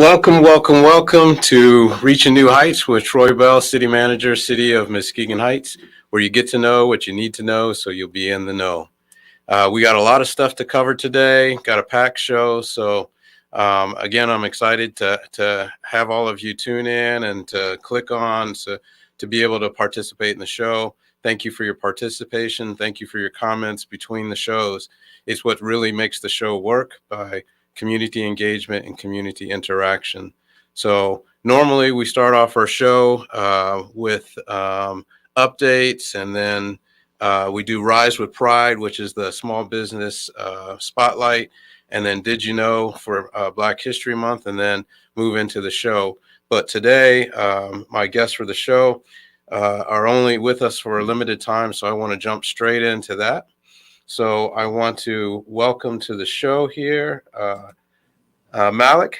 Welcome to Reaching New Heights with Troy Bell, City Manager, City of Muskegon Heights, where you get to know what you need to know so you'll be in the know. We got a lot of stuff to cover today, got a packed show. So, again, I'm excited to have all of you tune in and to click on to be able to participate in the show. Thank you for your participation. Thank you for your comments between the shows. It's what really makes the show work by community engagement and community interaction. So normally we start off our show with updates, and then we do Rise with Pride, which is the small business spotlight, and then Did You Know for Black History Month, and then move into the show. But today, my guests for the show are only with us for a limited time, so I want to jump straight into that. So I want to welcome to the show here Malick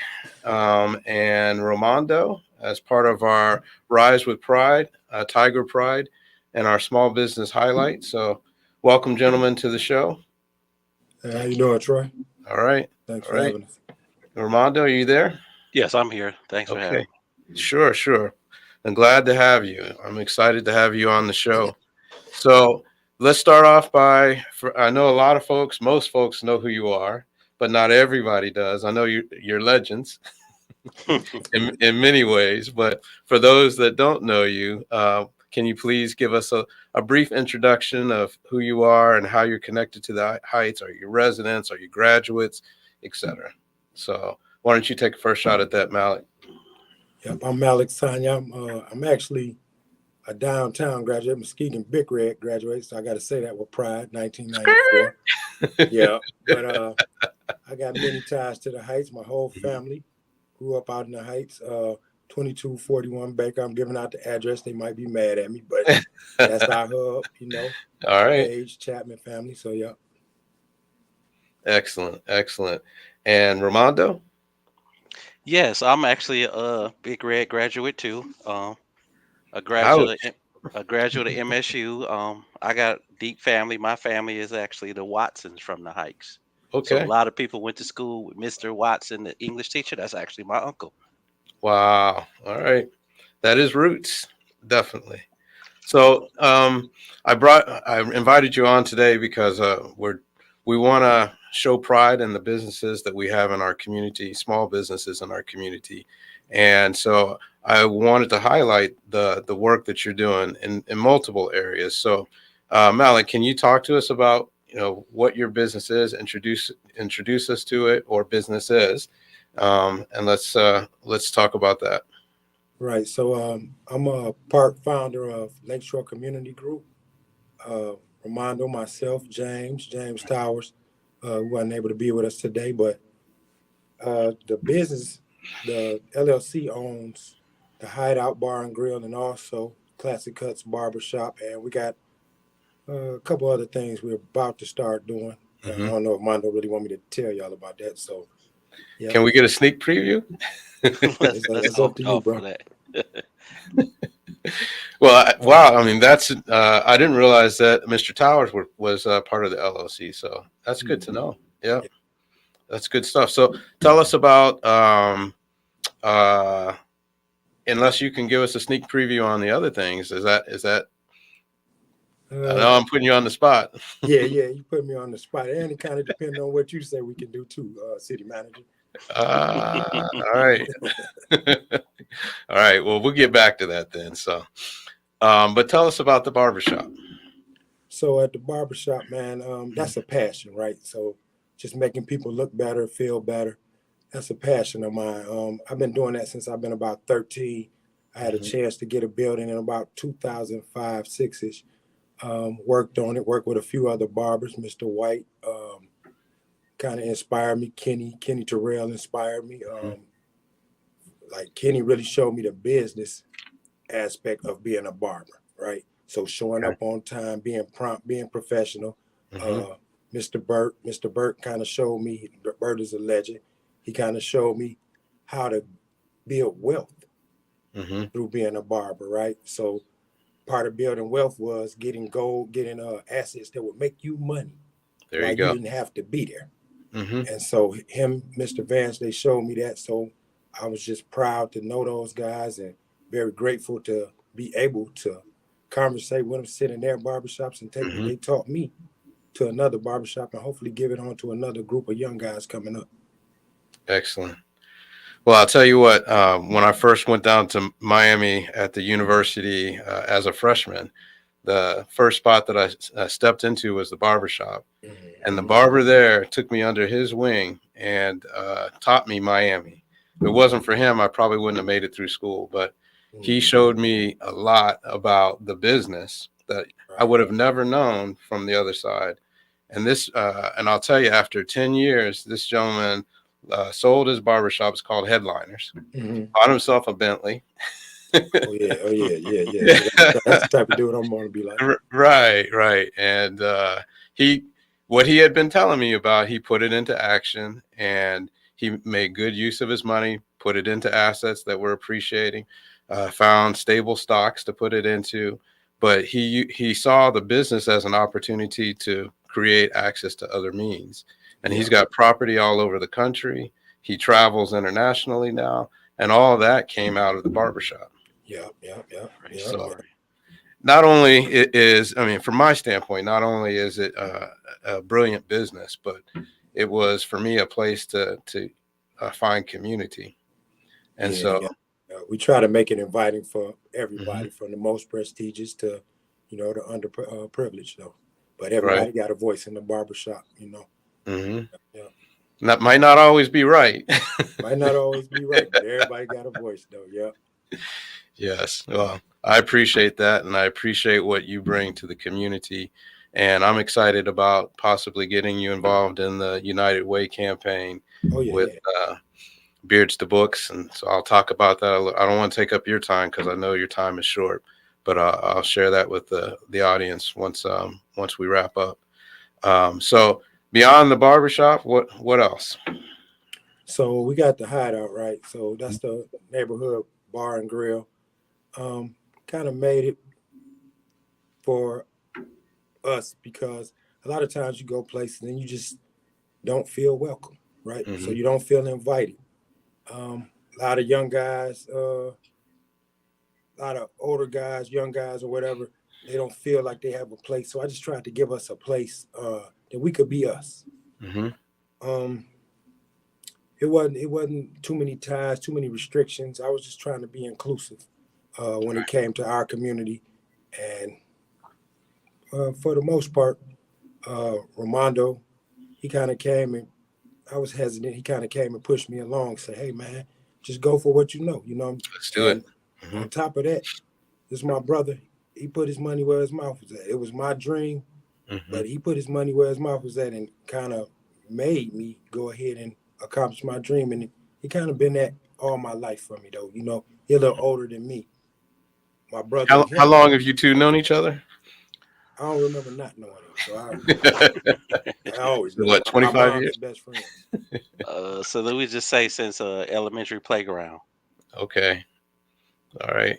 and Romando as part of our Rise with Pride, Tiger Pride, and our small business highlight. So welcome, gentlemen, to the show. How you doing, Troy? All right. Thanks for having us. Romando, are you there? Yes, I'm here. Thanks for having me. Sure. I'm glad to have you. I'm excited to have you on the show. So let's start off I know a lot of folks, most folks know who you are, but not everybody does. I know you're legends in many ways, but for those that don't know you, can you please give us a brief introduction of who you are and how you're connected to the Heights? Are you residents? Are you graduates, etc.? So why don't you take a first shot at that, Malick? Yep, I'm Malick Sagnia. I'm actually a downtown graduate, Muskegon Big Red graduate, so I got to say that with pride, 1994. Yeah, but I got many ties to the Heights. My whole family grew up out in the Heights. 2241 Baker. I'm giving out the address. They might be mad at me, but that's our hub, All right. Page, Chapman family. So, yeah. Excellent. And Romando? Yes, I'm actually a Big Red graduate too. A graduate of MSU. I got deep family. My family is actually the Watsons from the Heights. Okay. So a lot of people went to school with Mr. Watson, the English teacher. That's actually my uncle. Wow. All right. That is roots. Definitely. So I invited you on today because we want to show pride in the businesses that we have in our community, small businesses in our community. And so I wanted to highlight the work that you're doing in multiple areas. So Malick, can you talk to us about what your business is, introduce us to it, or business is, and let's talk about that. Right. So I'm a part founder of Lakeshore Community Group. Romando, myself, James Towers, who wasn't able to be with us today, but the business, the LLC owns the Hideout Bar and Grill and also Classic Cuts Barbershop, and we got a couple other things we're about to start doing. I don't know if Mondo really want me to tell y'all about that. So, yeah. Can we get a sneak preview? Let's up to you, bro. Well, wow. I mean, that's I didn't realize that Mr. Towers was part of the LLC. So that's good to know. Yeah, that's good stuff. So tell us about, unless you can give us a sneak preview on the other things. Is that? I know I'm putting you on the spot. Yeah, you put me on the spot, and it kind of depends on what you say we can do too, city manager. All right. All right. Well, we'll get back to that then. So, but tell us about the barbershop. So at the barbershop, man, that's a passion, right? So just making people look better, feel better. That's a passion of mine. I've been doing that since I've been about 13. I had a chance to get a building in about 2005, 6-ish. Worked on it, worked with a few other barbers. Mr. White kind of inspired me. Kenny Terrell inspired me. Like Kenny really showed me the business aspect of being a barber, right? So showing up on time, being prompt, being professional. Mr. Burt kind of showed me, Burt is a legend. He kind of showed me how to build wealth through being a barber, right? So part of building wealth was getting gold, getting assets that would make you money. There you go. You didn't have to be there. And so him, Mr. Vance, they showed me that. So I was just proud to know those guys and very grateful to be able to conversate with them, sit in their barbershops and take what Hmm. they taught me to another barbershop and hopefully give it on to another group of young guys coming up. Excellent. Well, I'll tell you what, when I first went down to Miami at the university as a freshman, the first spot that I stepped into was the barber shop. And the Mm-hmm. barber there took me under his wing and taught me Miami. If it wasn't for him, I probably wouldn't have made it through school. But he Mm-hmm. showed me a lot about the business that I Right. would have never known from the other side. And I'll tell you, after 10 years, this gentleman sold his barbershop. It's called Headliners. Mm-hmm. Bought himself a Bentley. Oh yeah, oh yeah, yeah, yeah. See, that's the type of dude I'm going to be like. Right, right. And he, what he had been telling me about, he put it into action and he made good use of his money, put it into assets that we're appreciating, found stable stocks to put it into. But he saw the business as an opportunity to create access to other means. And Yeah, he's got property all over the country. He travels internationally now. And all that came out of the barbershop. yeah, yeah, yeah, Great yeah, yeah. So story. not only it is, I mean, from my standpoint, not only is it a brilliant business, but it was for me a place to find community. And Yeah, so, yeah. We try to make it inviting for mhm, everybody, from the most prestigious to, the underprivileged, though. But right, everybody got a voice in the barbershop. hmm, Yeah. that might not always be right. Might not always be right, but everybody got a voice, though. Yeah. Yes, well, I appreciate that, and I appreciate what you bring to the community. And I'm excited about possibly getting you involved in the United Way campaign Oh, yeah, with yeah. Beards to Books, and so I'll talk about that. I don't want to take up your time because I know your time is short, but I'll share that with the audience once we wrap up. So beyond the barbershop, what else? So we got the Hideout, right? So that's the neighborhood bar and grill. Kind of made it for us because a lot of times you go places and you just don't feel welcome, right? So Hmm. you don't feel invited. A lot of young guys, a lot of older guys, young guys, or whatever, they don't feel like they have a place. So I just tried to give us a place that we could be us. Hmm. Um, it wasn't too many ties, too many restrictions. I was just trying to be inclusive when it came to our community, and for the most part, Ramondo, he kind of came and I was hesitant. He kind of came and pushed me along, say, "Hey, man, just go for what you know." Let's do it. And Hmm. on top of that, this is my brother. He put his money where his mouth was at. It was my dream, Hmm. but he put his money where his mouth was at and kind of made me go ahead and accomplish my dream. And he kind of been that all my life for me, though. He's a little older than me. My brother and How him, long have you two known each other? I don't remember not knowing him. So I always knew him. What, My 25 mom's years? best friend. So let me just say, since elementary playground. Okay. All right.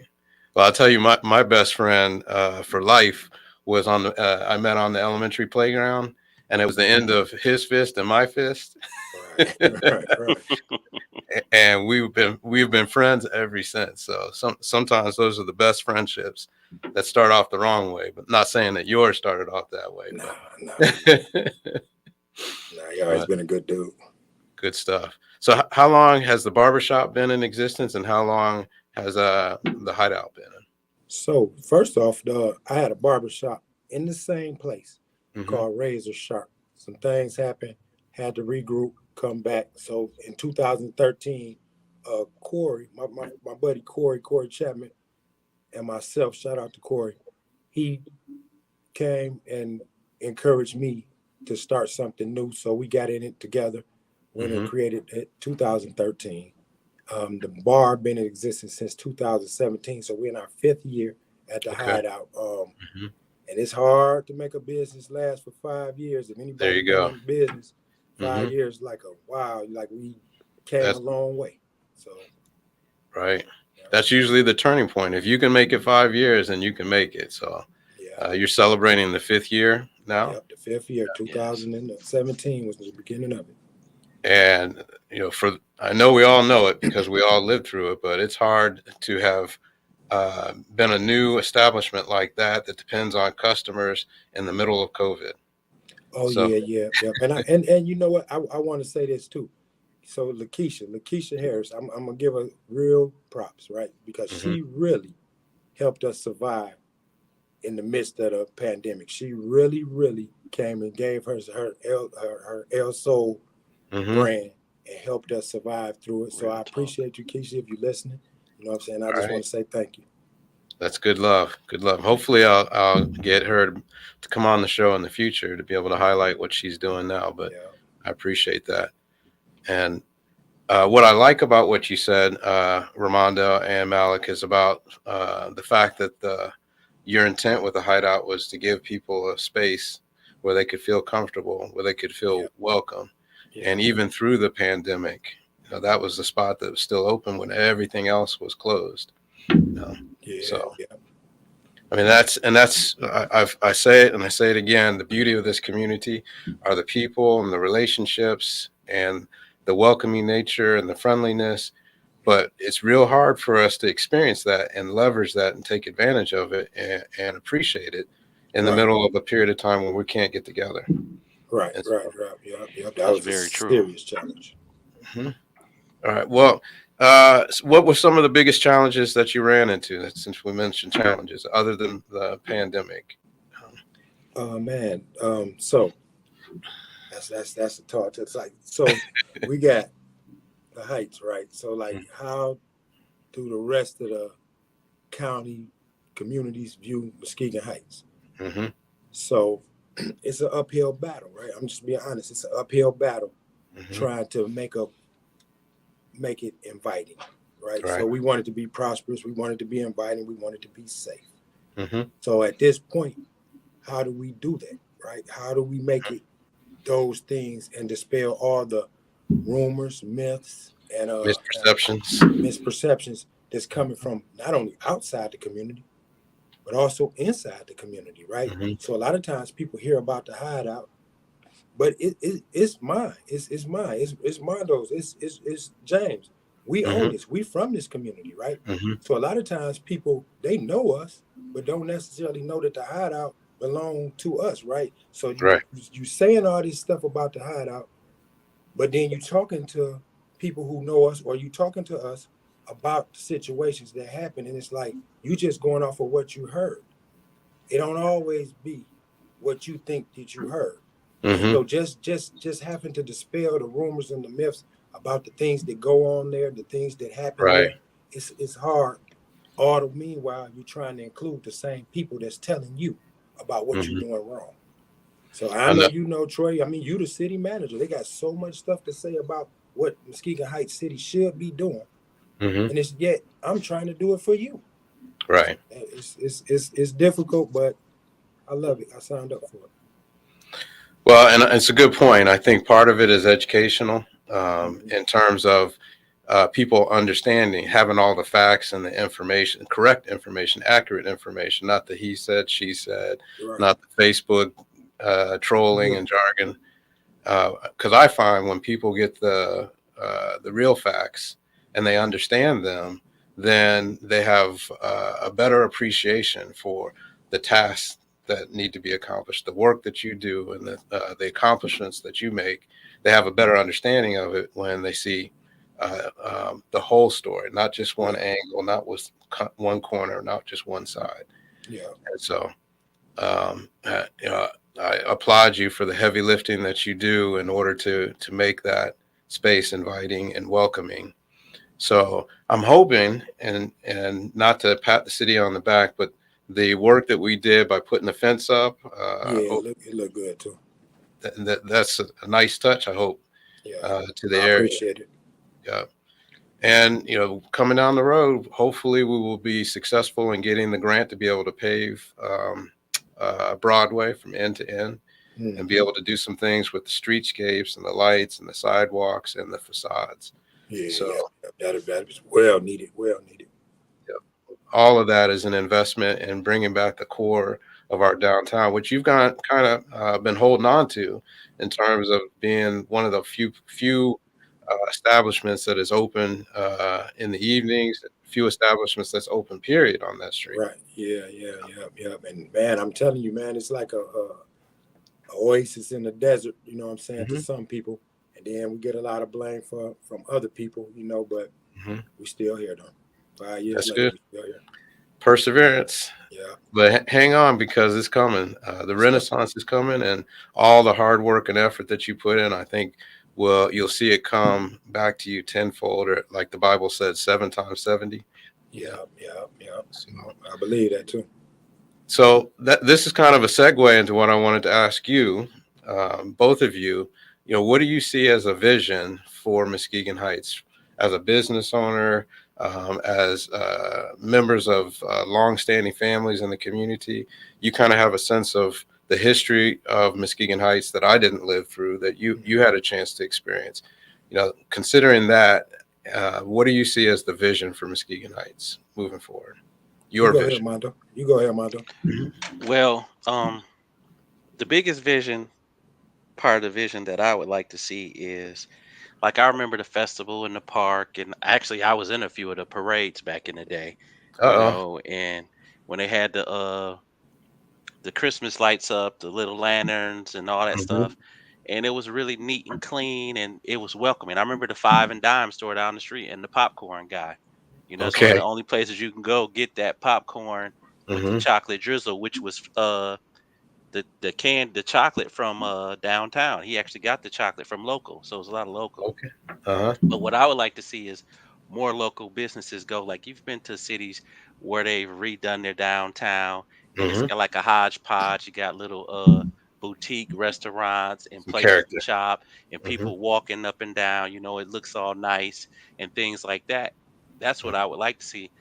Well, I'll tell you, my best friend for life was I met on the elementary playground, and it was the end of his fist and my fist, Right, right, right. and we've been friends ever since. So sometimes those are the best friendships that start off the wrong way, but not saying that yours started off that way, Nah, nah, but nah. He always but been a good dude. good stuff. So how long has the barbershop been in existence, and how long has the Hideout been So first off, I had a barber shop in the same place in? Hmm. called Razor Sharp. Some things happened, had to regroup, come back. So in 2013, Corey, my buddy Corey Chapman, and myself, shout out to Corey, he came and encouraged me to start something new. So we got in it together, went and Hmm. created it 2013. The bar been in existence since 2017, so we're in our fifth year at the Okay. Hideout. Hmm. And it's hard to make a business last for 5 years. If There anybody you been go. in business, Hmm. 5 years like a wow, like we came a That's long way. So right. yeah, That's usually the turning point. If you can make it 5 years, then you can make it. So yeah, you're celebrating the fifth year now, yep. The fifth year, Yes. 2017 was the beginning of it. And, I know we all know it because we all lived through it, but it's hard to have been a new establishment like that depends on customers in the middle of COVID. Oh So, yeah. And you know what? I want to say this too. So Lakeisha Harris, I'm gonna give her real props, right? Because mhm, she really helped us survive in the midst of the pandemic. She really came and gave her El Soul mhm, brand and helped us survive through it. So Real I talk. appreciate you, Keisha, if you're listening. You know what I'm saying? I all just right. want to say thank you. That's good love. Good love. Hopefully, I'll get her to come on the show in the future to be able to highlight what she's doing now. But Yeah. I appreciate that. And what I like about what you said, Ramondo and Malik, is about the fact that your intent with the hideout was to give people a space where they could feel comfortable, where they could Yeah. feel welcome. Yeah. And even through the pandemic, that was the spot that was still open when everything else was closed. You know? Yeah. So, Yeah. I mean, I say it and I say it again. The beauty of this community are the people and the relationships and the welcoming nature and the friendliness. But it's real hard for us to experience that and leverage that and take advantage of it and appreciate it in the Right. middle of a period of time when we can't get together. Right. And Right. so, Right. Yeah. That That's was a very true. serious challenge. mhm. All right. Well, what were some of the biggest challenges that you ran into, since we mentioned challenges, other than the pandemic? Oh man. So that's a talk. It's like so we got the heights, right? So like how do the rest of the county communities view Muskegon Heights? Mm-hmm. So it's an uphill battle, right? I'm just being honest. It's an uphill battle Mm-hmm. trying to make it inviting, right? So Right. we want it to be prosperous, we want it to be inviting, we want it to be safe. Mm-hmm. So at this point, how do we do that, right? How do we make it those things and dispel all the rumors, myths, and Misperceptions. misperceptions that's coming from not only outside the community but also inside the community, right? Mm-hmm. So a lot of times people hear about the hideout, but it's mine. It's mine. It's Mondo's. It's James. We Mm-hmm. own this. We from this community, right? Mm-hmm. So a lot of times people they know us, but don't necessarily know that the hideout belong to us, right? So Right. you saying all this stuff about the hideout, but then you talking to people who know us, or you talking to us about the situations that happen, and it's like you just going off of what you heard. It don't always be what you think that you heard. And Mm-hmm. so just having to dispel the rumors and the myths about the things that go on there, the things that happen Right. there, it's hard. All the meanwhile, you're trying to include the same people that's telling you about what you're Mm-hmm. doing wrong. So I I know know. you know, Troy. I mean, you the city manager. They got so much stuff to say about what Muskegon Heights City should be doing, Mm-hmm. and it's yet I'm trying to do it for you. Right. It's difficult, but I love it. I signed up for it. Well, and it's a good point. I think part of it is educational, Mhm. in terms of people understanding, having all the facts and the information, correct information, accurate information, not the he said, she said, Right. not the Facebook trolling Yeah. and jargon. Because I find when people get the real facts and they understand them, then they have a better appreciation for the tasks that need to be accomplished, the work that you do, and the accomplishments that you make. They have a better understanding of it when they see the whole story, not just one Yeah. angle, not with one corner, not just one side. Yeah. And so, I applaud you for the heavy lifting that you do in order to make that space inviting and welcoming. So I'm hoping, and not to pat the city on the back, but the work that we did by putting the fence up, Yeah. It looked good too. that's a nice touch. I hope Yeah. to the I area. appreciate it. Yeah. And coming down the road, hopefully we will be successful in getting the grant to be able to pave Broadway from end to end, and be Hmm. able to do some things with the streetscapes and the lights and the sidewalks and the facades. Yeah. So Yeah. That is well needed. Well needed. yeah, all of that is an investment in bringing back the core of our downtown, which you've got kind of been holding on to in terms of being one of the few establishments that is open in the evenings, few establishments that's open period on that street. Right. Yeah. Yeah. Yeah. And man, I'm telling you, man, it's like a oasis in the desert. You know what I'm saying, to Hmm. some people, and then we get a lot of blame from other people. But Hmm. we still here though. 5 years That's later, good. we still here. Perseverance. Yeah. But hang on because it's coming. The It's coming. Renaissance is coming, and all the hard work and effort that you put in, I think, you'll see it come back to you tenfold, or like the Bible said, 7 times 70. Yeah. Yeah. Yeah. Yeah. So, I believe that too. so that this is kind of a segue into what I wanted to ask you, both of you. What do you see as a vision for Muskegon Heights as a business owner, as members of longstanding families in the community? You kind of have a sense of the history of Muskegon Heights that I didn't live through, that you had a chance to experience. Considering that, what do you see as the vision for Muskegon Heights moving forward? You Your go ahead, vision. Mondo. You go ahead, Mondo. Well, the biggest vision, part of the vision that I would like to see is, like, I remember the festival in the park, and actually I was in a few of the parades back in the day, Uh and when they had the Christmas lights up, the little lanterns and all that oh. stuff. And it was really neat and clean and it was welcoming. I remember the five and dime store down the street and the popcorn guy. It's one of Okay. the only places you can go get that popcorn with the Hmm. chocolate drizzle, which was the chocolate from downtown. He actually got the chocolate from local. So it was a lot of local. Okay. Uh-huh. But what I would like to see is more local businesses go. Like, you've been to cities where they've redone their downtown and it's Hmm. got like a hodgepodge. You got little boutique restaurants and Some places to character. shop and Hmm. people walking up and down. It looks all nice and things like that. That's what I would like to see.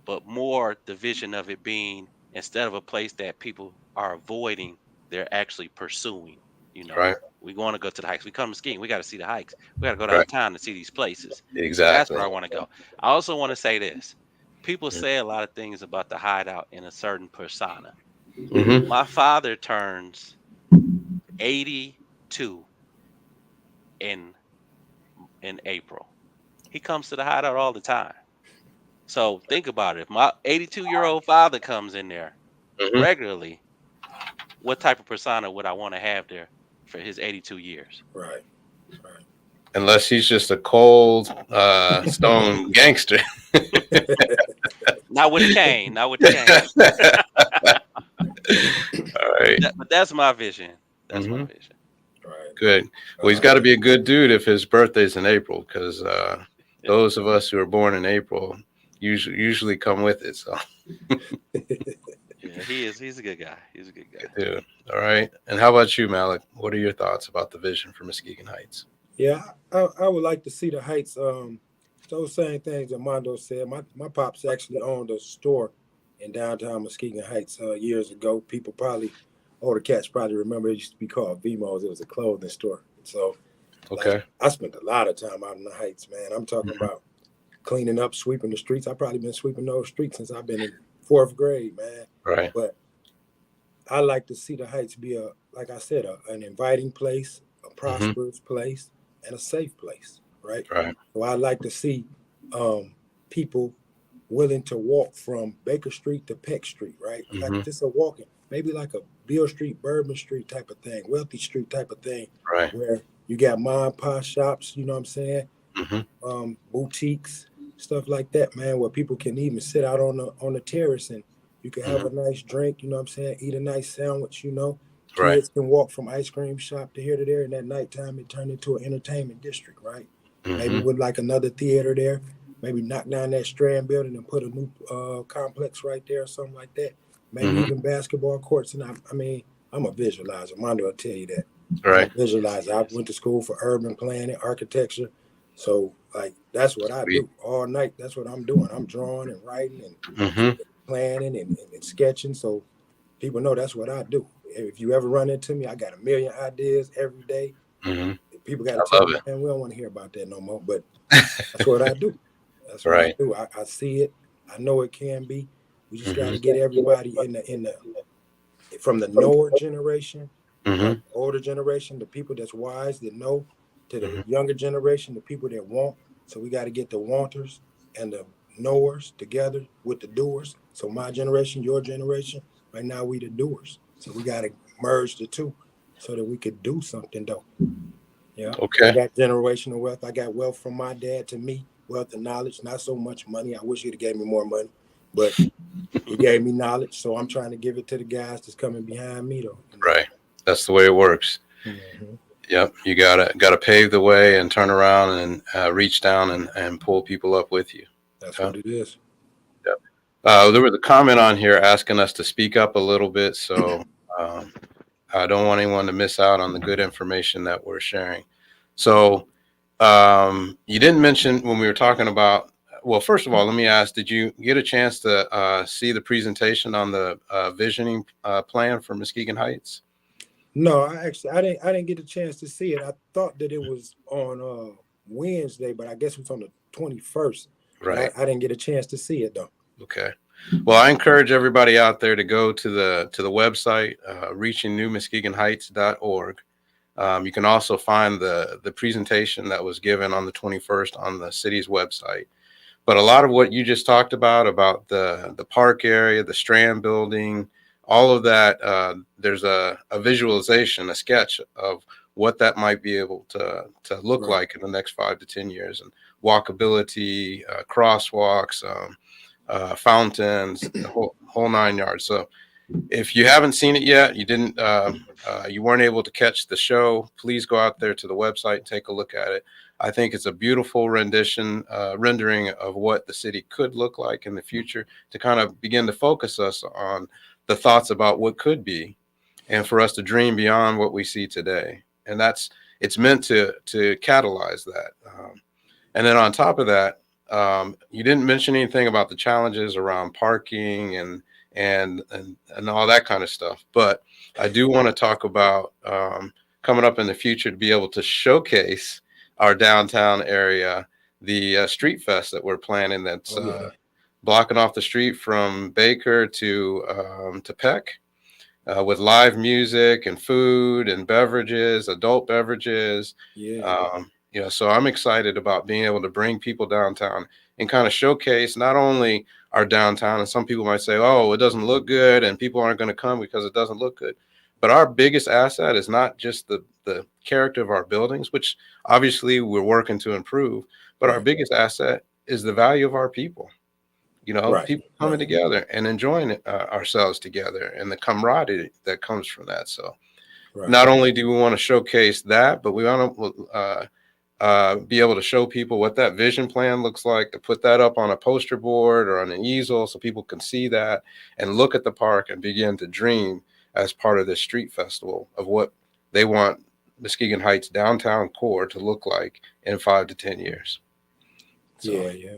But more the vision of it being, instead of a place that people are avoiding, they're actually pursuing. Right. We want to go to the hikes. We come skiing. We got to see the hikes. We got to go Right. downtown to see these places. That's Exactly. where I want to go. I also want to say this. People Hmm. say a lot of things about the Hideout in a certain persona. Hmm. My father turns 82 in April. He comes to the Hideout all the time. So think about it. If my 82-year-old father comes in there regularly, what type of persona would I want to have there for his 82 years? Right. Right. Unless he's just a cold, stone gangster. Not with a cane. Not with the cane. All right. But that's my vision. That's my Hmm. vision. Right. Good. Well, he's got to be a good dude if his birthday's in April, because Yeah. those of us who are born in April usually come with it. So, Yeah, he is. He's a good guy. He's a good guy. dude. All right. And how about you, Malik? What are your thoughts about the vision for Muskegon Heights? Yeah, I would like to see the Heights. Those same things that Mondo said. My pops actually owned a store in downtown Muskegon Heights years ago. People probably, older cats probably remember it used to be called Vimo's. It was a clothing store. So, like, Okay. I spent a lot of time out in the Heights, man. I'm talking Hmm. about cleaning up, sweeping the streets. I've probably been sweeping those streets since I've been in fourth grade, man. Right. But I like to see the Heights be like I said, an inviting place, a Hmm. prosperous place, and a safe place, right? Right. So I like to see people willing to walk from Baker Street to Peck Street, right? Like Hmm. just a walking, maybe like a Beale Street, Bourbon Street type of thing, Wealthy Street type of thing, Right. where you got mom and pop shops, you know what I'm saying? Hmm. Boutiques, stuff like that, man, where people can even sit out on the terrace and you can have Hmm. a nice drink, you know what I'm saying? Eat a nice sandwich, you know. Right. Kids can walk from ice cream shop to here to there, and at nighttime it turned into an entertainment district, right? Maybe Hmm. with like another theater there, maybe knock down that Strand building and put a new complex right there or something like that. Maybe Hmm. even basketball courts. And I mean, I'm a visualizer. Mondo will tell you that. I'm a Right. visualizer. I Yes. went to school for urban planning, architecture. So like that's what I Sweet. do all night. That's what I'm doing. I'm drawing and writing and Hmm. planning and sketching. So people know that's what I do. If you ever run into me, I got a million ideas every day. Hmm. People got to I tell love me, it. man, we don't want to hear about that no more. But that's what I do. That's what I Right. do. I see it. I know it can be. We just got Hmm. to get everybody from the knower generation, Mm-hmm. older generation, the people that's wise that know, to Mm-hmm. the younger generation, the people that want. So we got to get the wanters and the knowers together with the doers. So my generation, your generation, right now we the doers. So we got to merge the two so that we could do something though. Yeah. I Okay. got generational wealth. I got wealth from my dad to me, wealth and knowledge, not so much money. I wish he'd have gave me more money, but he gave me knowledge. So I'm trying to give it to the guys that's coming behind me though. Right. That's the way it works. Mm-hmm. Yep. You gotta pave the way and turn around and reach down and pull people up with you. That's Yep. what it is. Yep. There was a comment on here asking us to speak up a little bit, so um, I don't want anyone to miss out on the good information that we're sharing. So you didn't mention when we were talking about. Well, first of all, let me ask: did you get a chance to see the presentation on the visioning plan for Muskegon Heights? No, I didn't get a chance to see it. I thought that it was on Wednesday, but I guess it was on the 21st. But Right. I didn't get a chance to see it though. Okay. Well, I encourage everybody out there to go to the website, reachingnewmuskegonheights.org. You can also find the presentation that was given on the 21st on the city's website. But a lot of what you just talked about the park area, the Strand building, all of that, there's a visualization, a sketch of what that might be able to look Right. like in the next 5 to 10 years, and walkability, crosswalks, fountains, the whole 9 yards. So if you haven't seen it yet, you weren't able to catch the show, please go out there to the website and take a look at it. I think it's a beautiful rendering of what the city could look like in the future, to kind of begin to focus us on the thoughts about what could be, and for us to dream beyond what we see today. And it's meant to catalyze that. And then on top of that, you didn't mention anything about the challenges around parking and all that kind of stuff. But I do want to talk about coming up in the future to be able to showcase our downtown area, the Street Fest that we're planning. That's Oh yeah. blocking off the street from Baker to Peck, with live music and food and beverages, adult beverages. Yeah. So I'm excited about being able to bring people downtown and kind of showcase not only our downtown, and some people might say, oh, it doesn't look good and people aren't going to come because it doesn't look good. But our biggest asset is not just the character of our buildings, which obviously we're working to improve, but our Right. biggest asset is the value of our people. Right. People coming Right. together and enjoying ourselves together, and the camaraderie that comes from that. So Right. not only do we want to showcase that, but we want to be able to show people what that vision plan looks like, to put that up on a poster board or on an easel so people can see that and look at the park and begin to dream as part of this street festival of what they want Muskegon Heights downtown core to look like in 5 to 10 years. So Yeah.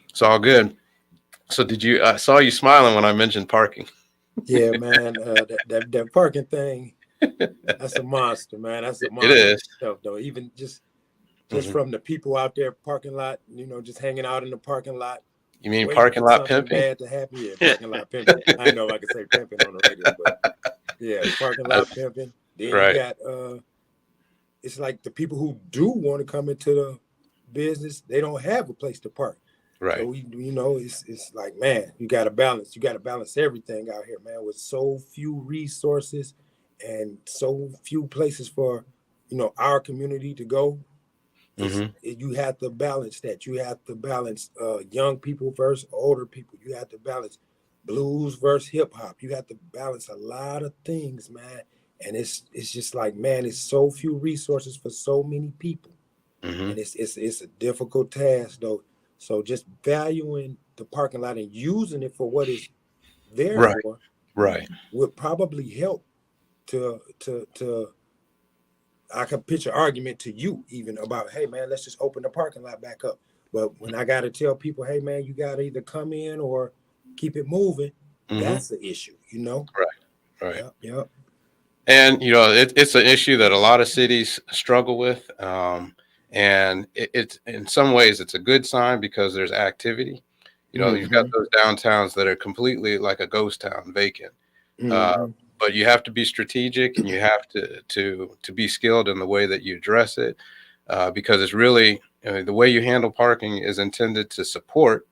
it's all good. So I saw you smiling when I mentioned parking. Yeah, man. That parking thing, that's a monster, man. That's a It monster is. stuff though. Even just Mhm. from the people out there parking lot, just hanging out in the parking lot, You mean waiting parking for lot something pimping? bad to happen. Yeah, parking lot pimping. I know I can say pimping on the radio, but yeah, parking lot pimping. Then you Right. got it's like the people who do want to come into the business, they don't have a place to park. Right. So it's like, man, you gotta balance everything out here, man, with so few resources and so few places for our community to go. You have to balance that. You have to balance young people versus older people. You have to balance blues versus hip hop. You have to balance a lot of things, man. And it's just like, man, it's so few resources for so many people, Mm-hmm. and it's a difficult task though. So just valuing the parking lot and using it for what it's there Right. for Right. would probably help to I can pitch an argument to you even about, hey man, let's just open the parking lot back up. But when I got to tell people, hey man, you got to either come in or keep it moving, Mm-hmm. that's the issue, Right. Right. Yep. And it's an issue that a lot of cities struggle with, and it's in some ways it's a good sign because there's activity. You've got those downtowns that are completely like a ghost town, vacant. Mm-hmm. But you have to be strategic, and you have to be skilled in the way that you address it, because it's really the way you handle parking is intended to support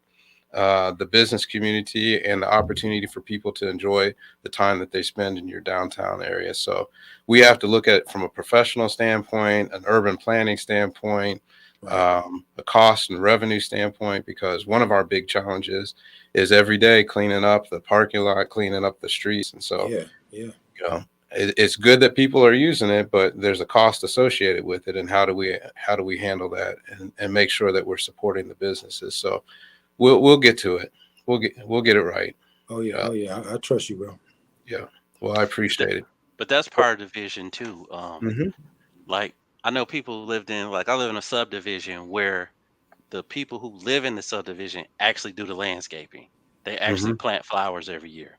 the business community and the opportunity for people to enjoy the time that they spend in your downtown area. So we have to look at it from a professional standpoint, an urban planning standpoint, Right. a cost and revenue standpoint, because one of our big challenges is every day cleaning up the parking lot, cleaning up the streets. And so, Yeah. Yeah. it's good that people are using it, but there's a cost associated with it. And how do we handle that and make sure that we're supporting the businesses? So we'll get to it. We'll get it right. Oh yeah. Uh, Oh yeah. I trust you, bro. yeah. Well, I But that, appreciate it. but that's part of the vision too. Hmm. Like I know people lived in like I live in a subdivision where the people who live in the subdivision actually do the landscaping. They actually Hmm. plant flowers every year,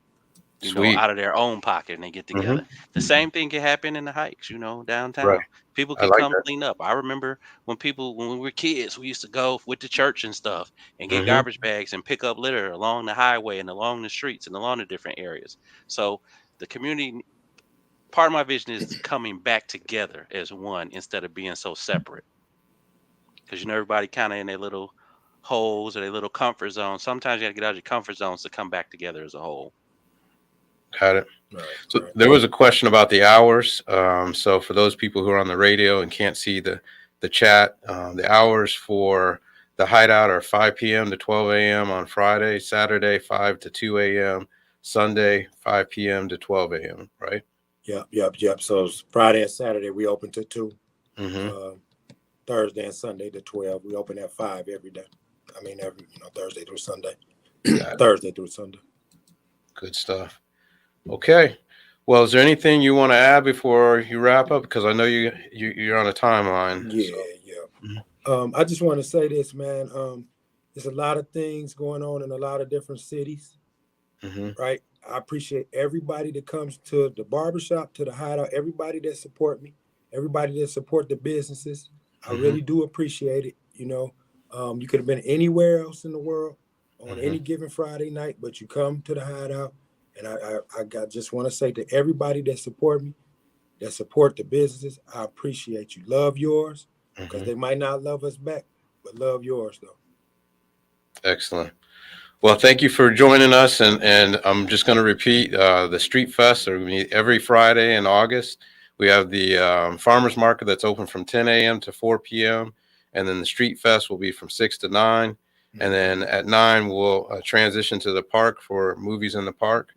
Sweet. out of their own pocket, and they get Hmm. together. The same thing can happen in the hikes, Right. downtown. People I can like come that. clean up. I remember when we were kids, we used to go with the church and stuff and get Hmm. garbage bags and pick up litter along the highway and along the streets and along the different areas. So the community part of my vision is coming back together as one instead of being so separate. Because everybody kind of in their little holes or their little comfort zone. Sometimes you got to get out of your comfort zones to come back together as a whole. Got it. Right. So Right. there was a question about the hours. So for those people who are on the radio and can't see the chat, the hours for the Hideout are 5 p.m. to 12 a.m. on Friday, Saturday 5 to 2 a.m., Sunday 5 p.m. to 12 a.m. Right? Yep. Yep. Yep. So it's Friday and Saturday we open to 2. Mm-hmm. Uh, Thursday and Sunday to 12. We open at 5 every day. I mean, Thursday through Sunday. Got it. Thursday through Sunday. Good stuff. Okay. Well, is there anything you want to add before you wrap up? Because I know you're on a timeline. Yeah. So. Yeah. I just want to say this, man. There's a lot of things going on in a lot of different cities, Mm-hmm. right? I appreciate everybody that comes to the barbershop, to the Hideout, everybody that support me, everybody that support the businesses. I Mm-hmm. really do appreciate it. You could have been anywhere else in the world on Mm-hmm. any given Friday night, but you come to the Hideout, and just want to say to everybody that support me, that support the businesses, I appreciate you. Love yours, because Mm-hmm. they might not love us back, but love yours though. Excellent. Well, thank you for joining us, and I'm just going to repeat the Street Fest are going to be every Friday in August. We have the farmers market that's open from 10 a.m. to 4 p.m., and then the Street Fest will be from 6 to 9, and then at 9 we'll transition to the park for movies in the park,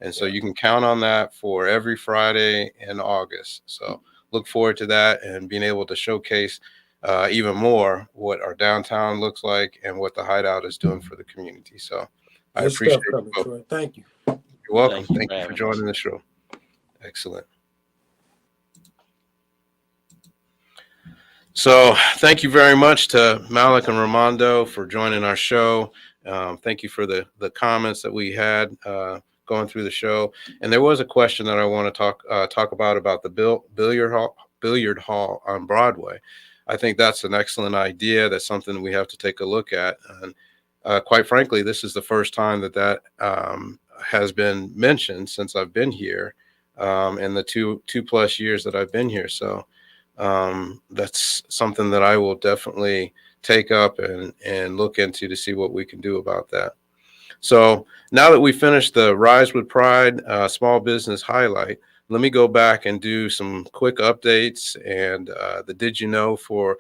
and so Yeah. you can count on that for every Friday in August. So look forward to that and being able to showcase even more what our downtown looks like and what the Hideout is doing for the community. So I Good stuff appreciate coming, you both. Troy. Thank you. You're welcome. Thank you Thank for you for having us. joining the show. Excellent. So thank you very much to Malick and Ramondo for joining our show. Thank you for the comments that we had going through the show. And there was a question that I want to talk about the billiard hall on Broadway. I think that's an excellent idea. That's something we have to take a look at. And quite frankly, this is the first time that has been mentioned since I've been here, in the two plus years that I've been here. So that's something that I will definitely take up and look into to see what we can do about that. So now that we finished the Rise with Pride small business highlight, let me go back and do some quick updates and the Did You Know for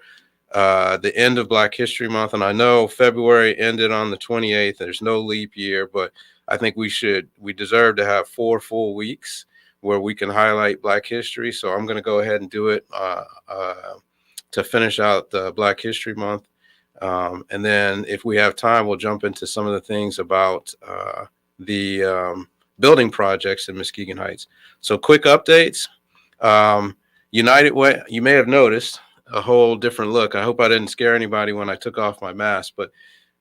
the end of Black History Month. And I know February ended on the 28th. There's no leap year, but I think we deserve to have 4 full weeks where we can highlight Black history. So I'm going to go ahead and do it to finish out the Black History Month. And then if we have time, we'll jump into some of the things about the building projects in Muskegon Heights. So quick updates. United Way, you may have noticed a whole different look. I hope I didn't scare anybody when I took off my mask, but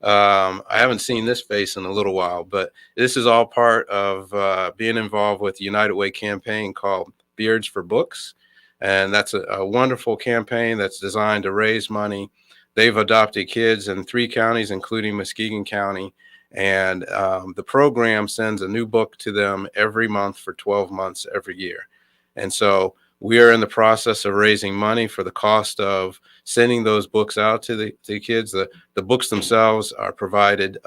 I haven't seen this face in a little while. But this is all part of being involved with the United Way campaign called Beards for Books. And that's a wonderful campaign that's designed to raise money. They've adopted kids in 3 counties, including Muskegon County. And the program sends a new book to them every month for 12 months every year. And so we are in the process of raising money for the cost of sending those books out to the kids. The books themselves are provided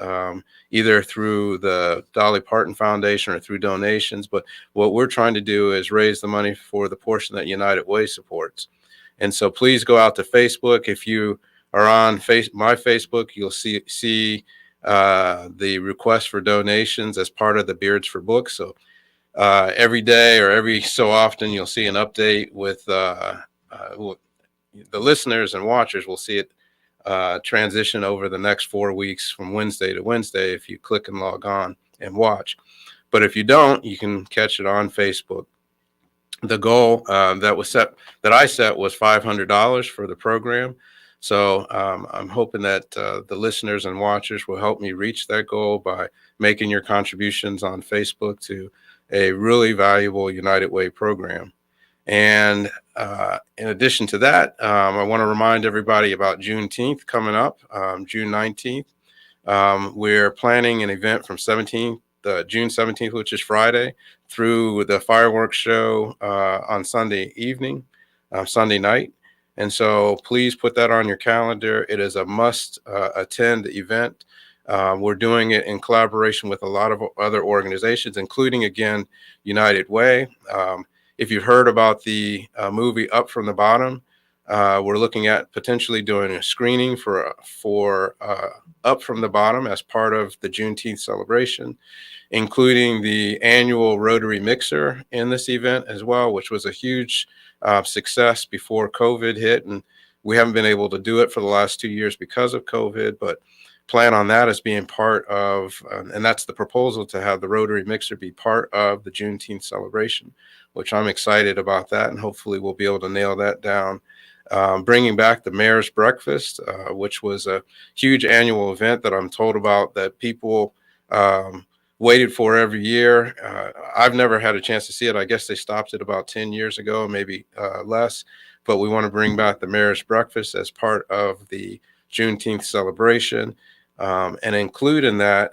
either through the Dolly Parton Foundation or through donations. But what we're trying to do is raise the money for the portion that United Way supports. And so please go out to Facebook. If you are on my Facebook, you'll see the request for donations as part of the Beards for Books. So every day or every so often, you'll see an update with the listeners and watchers will see it transition over the next 4 weeks from Wednesday to Wednesday if you click and log on and watch. But if you don't, you can catch it on Facebook. The goal that I set was $500 for the program. So I'm hoping that the listeners and watchers will help me reach that goal by making your contributions on Facebook to a really valuable United Way program. And in addition to that, I want to remind everybody about Juneteenth coming up, June 19th. We're planning an event from June 17th, which is Friday, through the fireworks show on Sunday evening, Sunday night. And so please put that on your calendar. It is a must attend event. We're doing it in collaboration with a lot of other organizations, including, again, United Way. If you've heard about the movie Up from the Bottom, we're looking at potentially doing a screening for Up from the Bottom as part of the Juneteenth celebration, including the annual Rotary Mixer in this event as well, which was a huge success before COVID hit. And we haven't been able to do it for the last 2 years because of COVID, but plan on that as being part of, and that's the proposal, to have the Rotary Mixer be part of the Juneteenth celebration, which I'm excited about that. And hopefully we'll be able to nail that down. Bringing back the Mayor's Breakfast, which was a huge annual event that I'm told about that people waited for every year. I've never had a chance to see it. I guess they stopped it about 10 years ago, maybe less. But we want to bring back the Mayor's Breakfast as part of the Juneteenth celebration, and include in that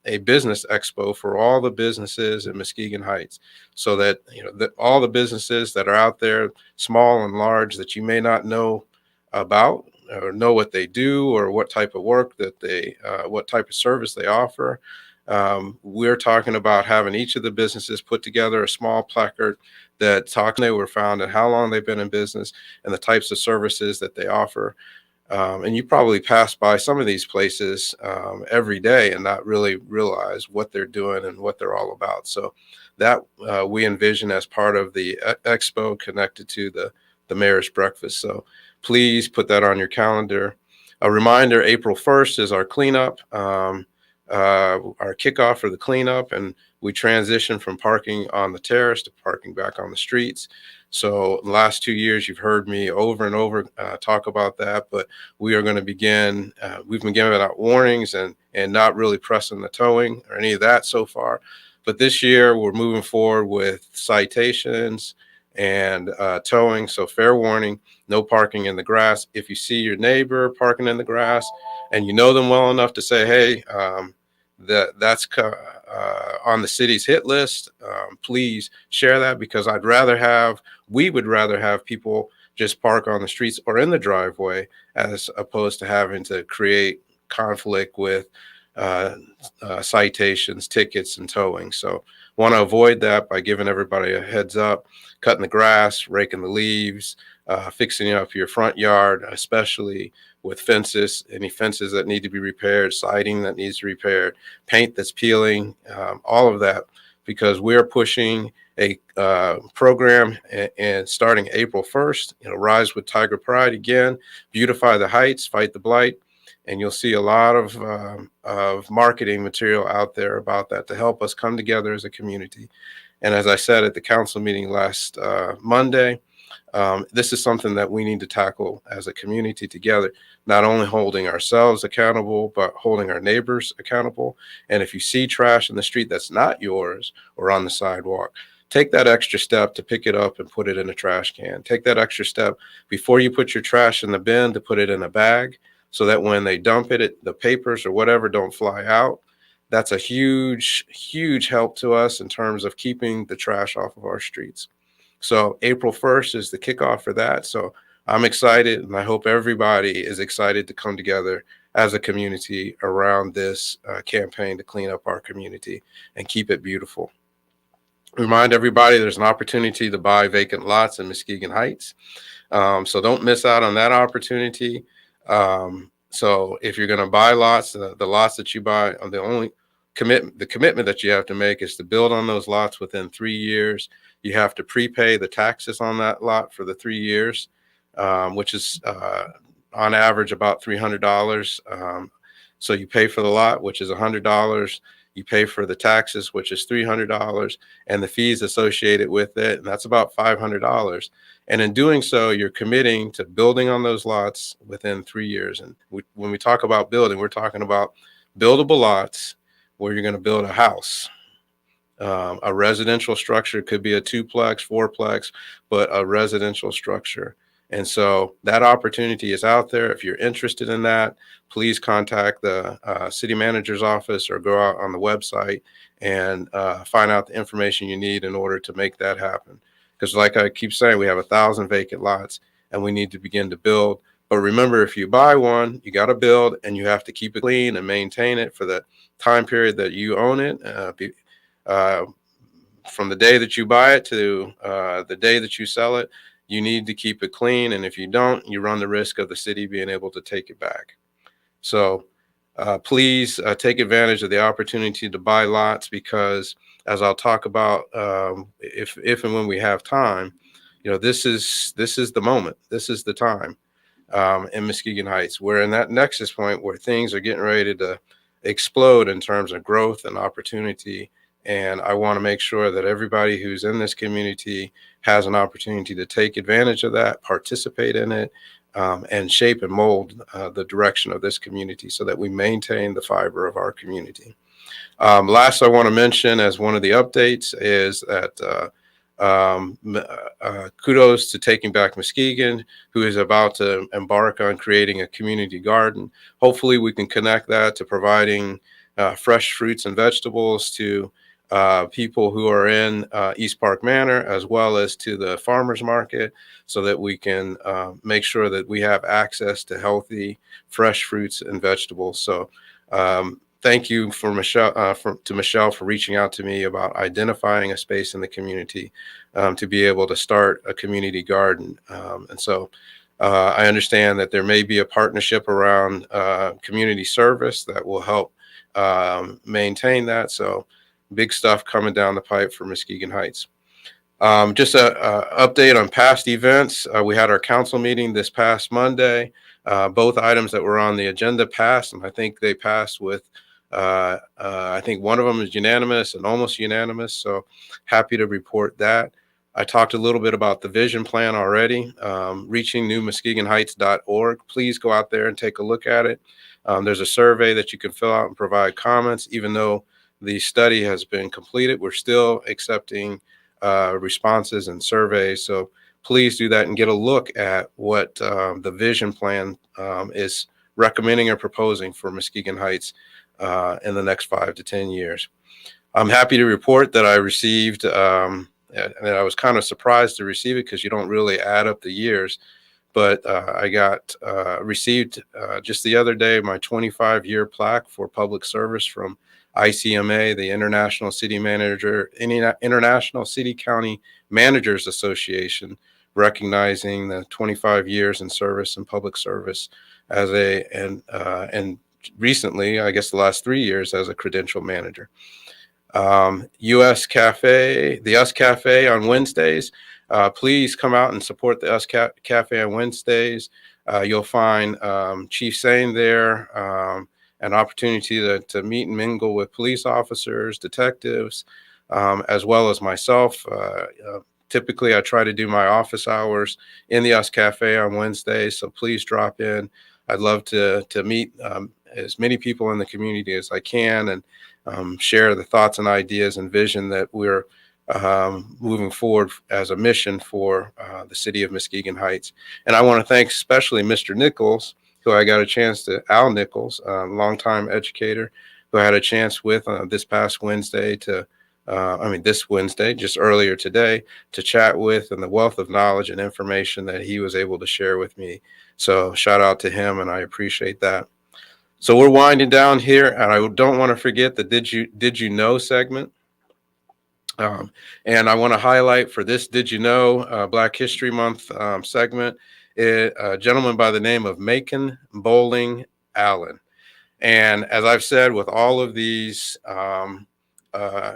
a business expo for all the businesses in Muskegon Heights, so that that all the businesses that are out there, small and large, that you may not know about or know what they do or what type of work that what type of service they offer. We're talking about having each of the businesses put together a small placard that talks they were founded, how long they've been in business, and the types of services that they offer. And you probably pass by some of these places every day and not really realize what they're doing and what they're all about. So that we envision as part of the expo connected to the Mayor's Breakfast. So please put that on your calendar. A reminder, April 1st is our cleanup, our kickoff for the cleanup, and we transition from parking on the terrace to parking back on the streets. So the last 2 years, you've heard me over and over talk about that, but we are going to begin. We've been giving out warnings and not really pressing the towing or any of that so far. But this year, we're moving forward with citations and towing. So fair warning, no parking in the grass. If you see your neighbor parking in the grass and you know them well enough to say, hey, that's on the city's hit list, please share that, because we would rather have people just park on the streets or in the driveway as opposed to having to create conflict with citations, tickets, and towing. So want to avoid that by giving everybody a heads up, cutting the grass, raking the leaves, fixing up your front yard, especially with fences, any fences that need to be repaired, siding that needs to be repaired, paint that's peeling, all of that, because we're pushing a program and starting April 1st, Rise with Tiger Pride again, beautify the heights, fight the blight. And you'll see a lot of marketing material out there about that to help us come together as a community. And as I said at the council meeting last Monday, this is something that we need to tackle as a community together, not only holding ourselves accountable, but holding our neighbors accountable. And if you see trash in the street that's not yours or on the sidewalk, take that extra step to pick it up and put it in a trash can. Take that extra step before you put your trash in the bin to put it in a bag. so that when they dump it, the papers or whatever don't fly out. That's a huge, huge help to us in terms of keeping the trash off of our streets. So April 1st is the kickoff for that. So I'm excited, and I hope everybody is excited to come together as a community around this campaign to clean up our community and keep it beautiful. Remind everybody there's an opportunity to buy vacant lots in Muskegon Heights. So don't miss out on that opportunity. So if you're going to buy lots, the lots that you buy are the commitment that you have to make is to build on those lots within 3 years. You have to prepay the taxes on that lot for the 3 years, which is on average about $300. So you pay for the lot, which is $100. You pay for the taxes, which is $300, and the fees associated with it, and that's about $500. And in doing so, you're committing to building on those lots within 3 years. And when we talk about building, we're talking about buildable lots where you're going to build a house. A residential structure could be a twoplex, fourplex, but a residential structure. And so that opportunity is out there. If you're interested in that, please contact the city manager's office or go out on the website and find out the information you need in order to make that happen. Because like I keep saying, we have 1,000 vacant lots and we need to begin to build. But remember, if you buy one, you got to build and you have to keep it clean and maintain it for the time period that you own it. From the day that you buy it to the day that you sell it, you need to keep it clean. And if you don't, you run the risk of the city being able to take it back. So please take advantage of the opportunity to buy lots, because as I'll talk about, if and when we have time, this is the moment. This is the time in Muskegon Heights. We're in that nexus point where things are getting ready to explode in terms of growth and opportunity. And I want to make sure that everybody who's in this community has an opportunity to take advantage of that, participate in it, and shape and mold the direction of this community so that we maintain the fiber of our community. Last, I want to mention as one of the updates is that kudos to Taking Back Muskegon, who is about to embark on creating a community garden. Hopefully we can connect that to providing fresh fruits and vegetables to people who are in East Park Manor, as well as to the farmers market, so that we can make sure that we have access to healthy, fresh fruits and vegetables. So thank you for Michelle, to Michelle for reaching out to me about identifying a space in the community to be able to start a community garden. And so I understand that there may be a partnership around community service that will help maintain that. So big stuff coming down the pipe for Muskegon Heights. Just a update on past events. We had our council meeting this past Monday. Both items that were on the agenda passed, and I think they passed with, I think one of them is unanimous and almost unanimous. So happy to report that. I talked a little bit about the vision plan already, reachingnewmuskegonheights.org. Please go out there and take a look at it. There's a survey that you can fill out and provide comments. Even though the study has been completed, we're still accepting responses and surveys. So please do that and get a look at what the vision plan is recommending or proposing for Muskegon Heights in the next 5 to 10 years. I'm happy to report that I received, and I was kind of surprised to receive it because you don't really add up the years, but I received just the other day my 25-year plaque for public service from ICMA, the International City County Managers Association, recognizing the 25 years in service and public service as and recently, I guess the last 3 years, as a credential manager. US Cafe, the US Cafe on Wednesdays. Please come out and support the US Cafe on Wednesdays. You'll find Chief Sane there, an opportunity to meet and mingle with police officers, detectives, as well as myself. Typically, I try to do my office hours in the US Cafe on Wednesdays, so please drop in. I'd love to meet as many people in the community as I can and share the thoughts and ideas and vision that we're moving forward as a mission for the city of Muskegon Heights. And I want to thank especially Mr. Nichols, who I got a chance to, Al Nichols, longtime educator, who I had a chance with this past Wednesday this Wednesday, just earlier today, to chat with, and the wealth of knowledge and information that he was able to share with me. So shout out to him, and I appreciate that. So we're winding down here, and I don't want to forget the Did You Know segment. And I want to highlight for this Did You Know Black History Month segment, a gentleman by the name of Macon Bowling Allen. And as I've said with all of these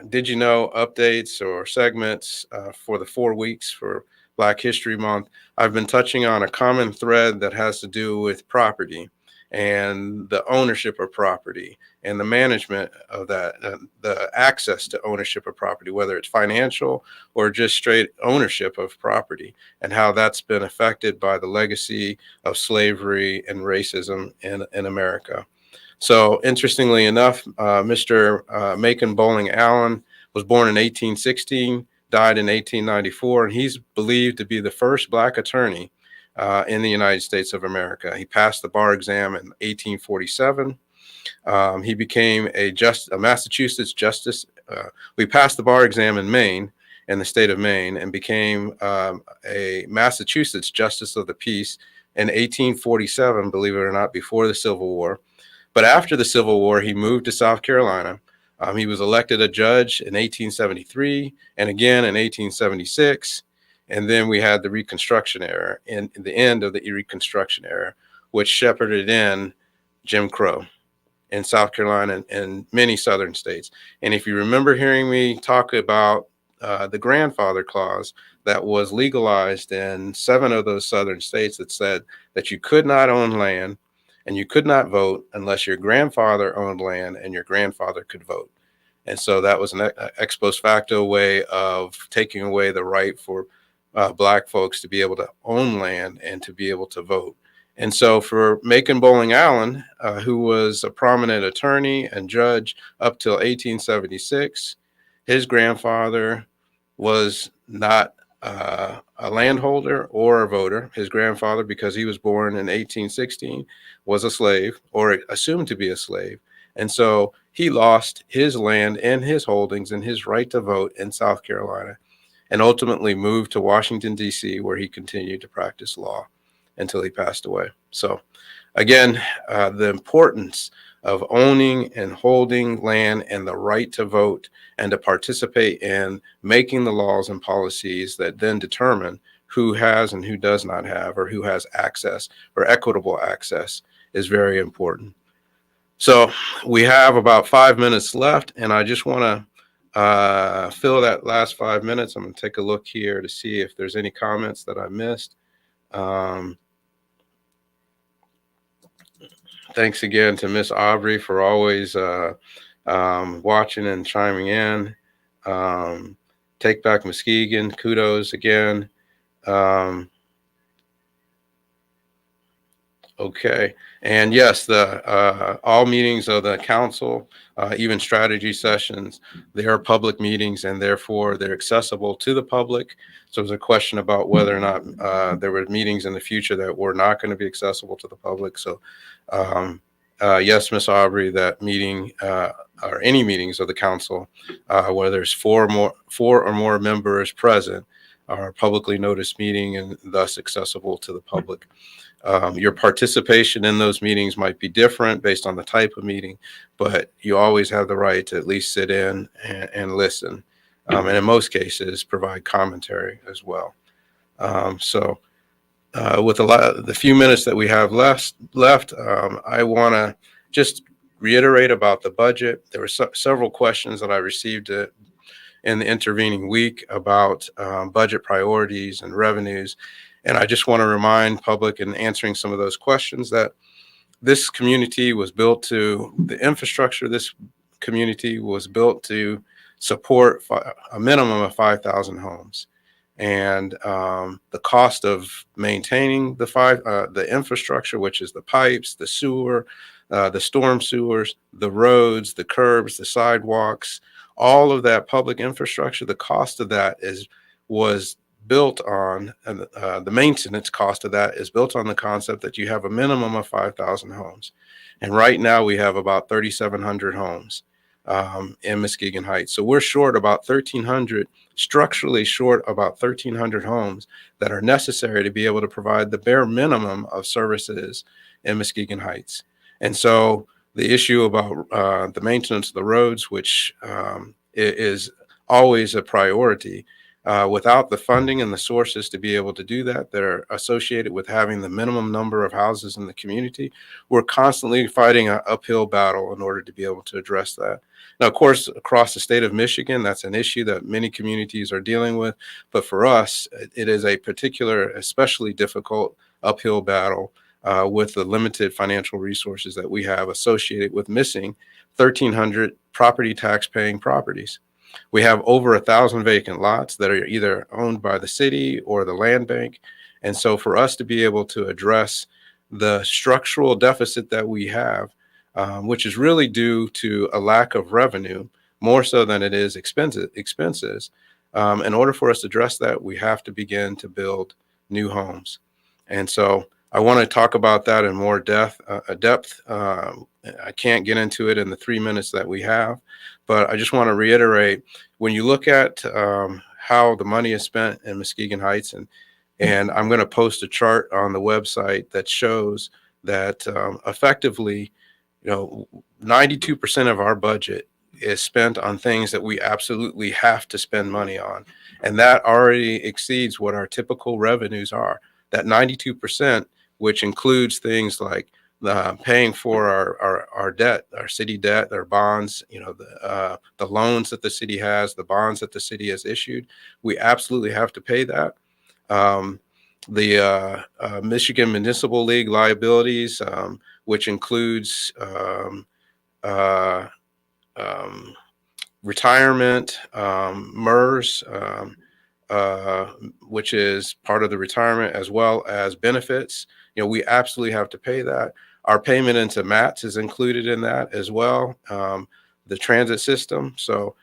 Did You Know updates or segments for the 4 weeks for Black History Month, I've been touching on a common thread that has to do with property and the ownership of property and the management of that, the access to ownership of property, whether it's financial or just straight ownership of property, and how that's been affected by the legacy of slavery and racism in America. So interestingly enough, Mr. Macon Bowling Allen was born in 1816, died in 1894, and he's believed to be the first Black attorney in the United States of America. He passed the bar exam in 1847. He became a Massachusetts justice. We passed the bar exam in Maine, in the state of Maine, and became a Massachusetts Justice of the Peace in 1847, believe it or not, before the Civil War. But after the Civil War, he moved to South Carolina. He was elected a judge in 1873 and again in 1876. And then we had the Reconstruction Error, and the end of the Reconstruction Era, which shepherded in Jim Crow in South Carolina and many southern states. And if you remember hearing me talk about the grandfather clause that was legalized in 7 of those southern states, that said that you could not own land and you could not vote unless your grandfather owned land and your grandfather could vote. And so that was an ex post facto way of taking away the right for Black folks to be able to own land and to be able to vote. And so for Macon Bowling Allen, who was a prominent attorney and judge up till 1876, his grandfather was not a landholder or a voter. His grandfather, because he was born in 1816, was a slave, or assumed to be a slave. And so he lost his land and his holdings and his right to vote in South Carolina, and ultimately moved to Washington, D.C., where he continued to practice law until he passed away. So again, the importance of owning and holding land and the right to vote and to participate in making the laws and policies that then determine who has and who does not have, or who has access or equitable access, is very important. So we have about 5 minutes left, and I just want to fill that last 5 minutes. I'm going to take a look here to see if there's any comments that I missed. Thanks again to Miss Aubrey for always watching and chiming in. Take Back Muskegon, kudos again. Okay. And yes, the all meetings of the council, even strategy sessions, they are public meetings, and therefore they're accessible to the public. So there's a question about whether or not there were meetings in the future that were not going to be accessible to the public. So yes, Ms. Aubrey, that meeting or any meetings of the council where there's four or more members present are a publicly noticed meeting and thus accessible to the public. Your participation in those meetings might be different based on the type of meeting, but you always have the right to at least sit in and listen, and in most cases provide commentary as well. So with the few minutes that we have left, I want to just reiterate about the budget. There were several questions that I received in the intervening week about budget priorities and revenues. And I just want to remind public, in answering some of those questions, that this community was built to, the infrastructure of this community was built to support a minimum of 5,000 homes. And the cost of maintaining the infrastructure, which is the pipes, the sewer, the storm sewers, the roads, the curbs, the sidewalks, all of that public infrastructure, the cost of that was built on, the maintenance cost of that is built on the concept that you have a minimum of 5,000 homes. And right now we have about 3,700 homes in Muskegon Heights. So we're short about 1,300, structurally short about 1,300 homes that are necessary to be able to provide the bare minimum of services in Muskegon Heights. And so the issue about the maintenance of the roads, which is always a priority, without the funding and the sources to be able to do that are associated with having the minimum number of houses in the community, we're constantly fighting an uphill battle in order to be able to address that. Now, of course, across the state of Michigan, that's an issue that many communities are dealing with. But for us, it is a particular, especially difficult uphill battle with the limited financial resources that we have associated with missing 1,300 property tax paying properties. We have over 1,000 vacant lots that are either owned by the city or the land bank. And so for us to be able to address the structural deficit that we have, which is really due to a lack of revenue, more so than it is expenses. In order for us to address that, we have to begin to build new homes. And so I want to talk about that in more depth. I can't get into it in the 3 minutes that we have, but I just want to reiterate, when you look at how the money is spent in Muskegon Heights, and I'm going to post a chart on the website that shows that effectively, 92% of our budget is spent on things that we absolutely have to spend money on. And that already exceeds what our typical revenues are. That 92%, which includes things like paying for our debt, our city debt, our bonds, the loans that the city has, the bonds that the city has issued. We absolutely have to pay that. The Michigan Municipal League liabilities, which includes retirement, MERS, which is part of the retirement, as well as benefits. We absolutely have to pay that. Our payment into MATS is included in that as well. The transit system. So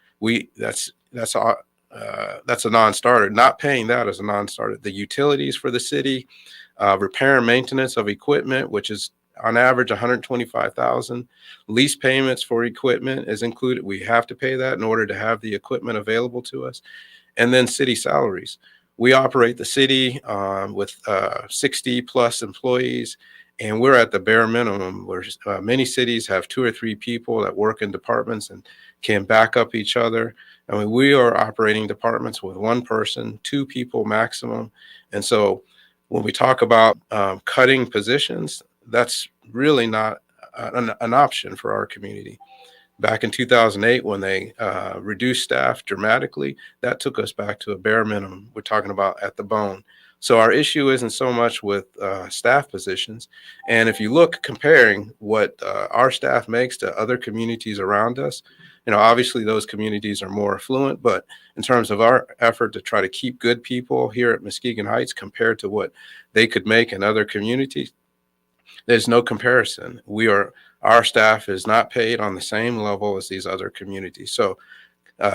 that's a non-starter. Not paying that is a non-starter. The utilities for the city, repair and maintenance of equipment, which is on average $125,000. Lease payments for equipment is included. We have to pay that in order to have the equipment available to us. And then city salaries. We operate the city with 60 plus employees, and we're at the bare minimum, where many cities have 2 or 3 people that work in departments and can back up each other. I mean, we are operating departments with 1 person, 2 people maximum. And so when we talk about cutting positions, that's really not an option for our community. Back in 2008, when they reduced staff dramatically, that took us back to a bare minimum. We're talking about at the bone. So our issue isn't so much with staff positions. And if you look comparing what our staff makes to other communities around us, obviously those communities are more affluent, but in terms of our effort to try to keep good people here at Muskegon Heights compared to what they could make in other communities, there's no comparison. Our staff is not paid on the same level as these other communities. So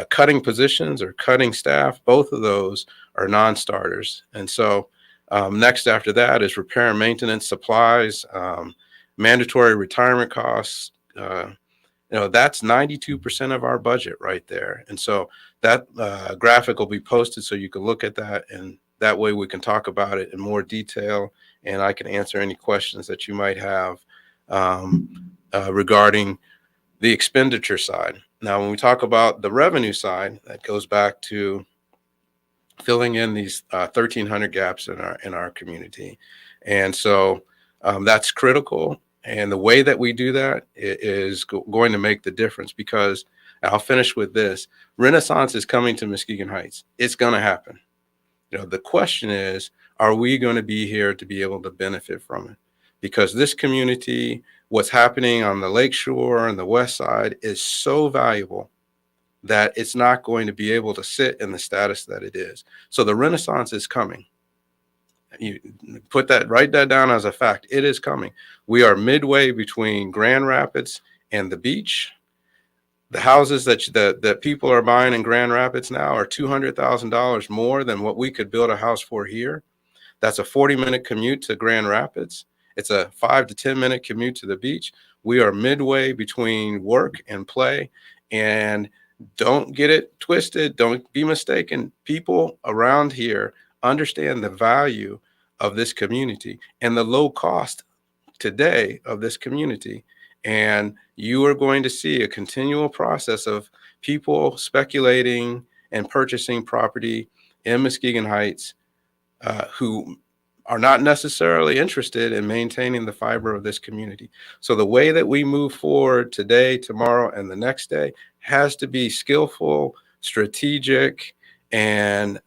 cutting positions or cutting staff, both of those are non-starters. And so next after that is repair and maintenance, supplies, mandatory retirement costs. That's 92% of our budget right there. And so that graphic will be posted so you can look at that, and that way we can talk about it in more detail, and I can answer any questions that you might have regarding the expenditure side. Now, when we talk about the revenue side, that goes back to filling in these 1,300 gaps in our community. And so that's critical. And the way that we do that is going to make the difference, because I'll finish with this. Renaissance is coming to Muskegon Heights. It's going to happen. The question is, are we going to be here to be able to benefit from it? Because this community, what's happening on the lakeshore and the west side, is so valuable that it's not going to be able to sit in the status that it is. So the Renaissance is coming. You write that down as a fact. It is coming. We are midway between Grand Rapids and the beach. The houses that people are buying in Grand Rapids now are $200,000 more than what we could build a house for here. That's a 40-minute commute to Grand Rapids. It's a 5 to 10-minute commute to the beach. We are midway between work and play. And don't get it twisted. Don't be mistaken. People around here understand the value of this community and the low cost today of this community. And you are going to see a continual process of people speculating and purchasing property in Muskegon Heights who are not necessarily interested in maintaining the fiber of this community. So the way that we move forward today, tomorrow, and the next day has to be skillful, strategic, and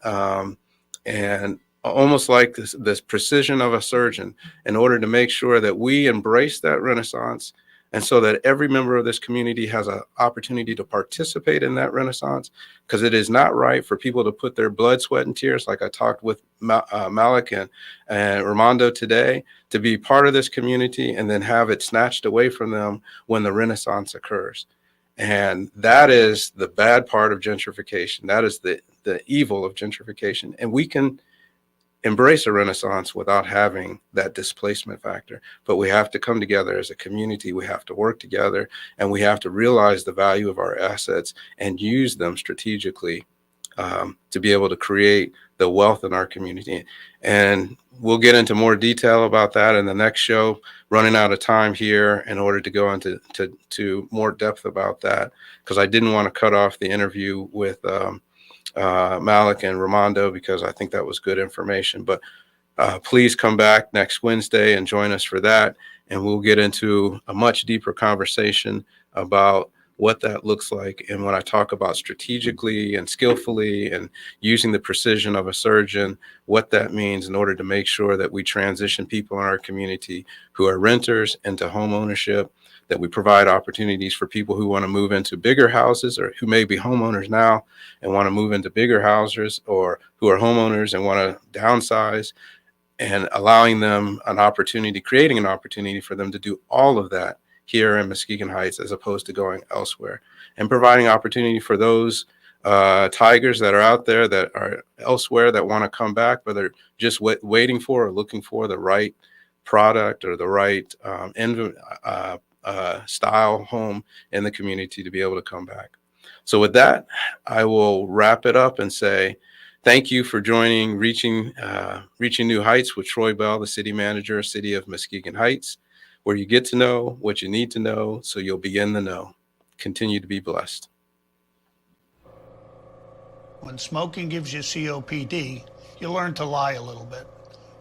almost like this precision of a surgeon in order to make sure that we embrace that renaissance, and so that every member of this community has an opportunity to participate in that renaissance, because it is not right for people to put their blood, sweat, and tears, like I talked with Malick and Ramondo today, to be part of this community and then have it snatched away from them when the renaissance occurs. And that is the bad part of gentrification. That is the evil of gentrification. And we can embrace a renaissance without having that displacement factor. But we have to come together as a community. We have to work together, and we have to realize the value of our assets and use them strategically to be able to create the wealth in our community. And we'll get into more detail about that in the next show. Running out of time here in order to go into to more depth about that, because I didn't want to cut off the interview with Malick and Ramondo, because I think that was good information. But please come back next Wednesday and join us for that. And we'll get into a much deeper conversation about what that looks like. And when I talk about strategically and skillfully and using the precision of a surgeon, what that means in order to make sure that we transition people in our community who are renters into home ownership, that we provide opportunities for people who want to move into bigger houses, or who may be homeowners now and want to move into bigger houses, or who are homeowners and want to downsize, and allowing them an opportunity, creating an opportunity for them to do all of that here in Muskegon Heights, as opposed to going elsewhere, and providing opportunity for those tigers that are out there that are elsewhere that want to come back, but they're just waiting for or looking for the right product or the right style home in the community to be able to come back. So with that, I will wrap it up and say thank you for joining Reaching New Heights with Troy Bell, the city manager, city of Muskegon Heights, where you get to know what you need to know so you'll be in the know. Continue to be blessed. When smoking gives you COPD, you learn to lie a little bit.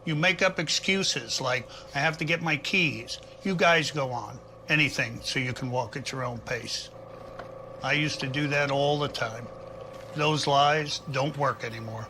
You make up excuses like, I have to get my keys. You guys go on. Anything so you can walk at your own pace. I used to do that all the time. Those lies don't work anymore.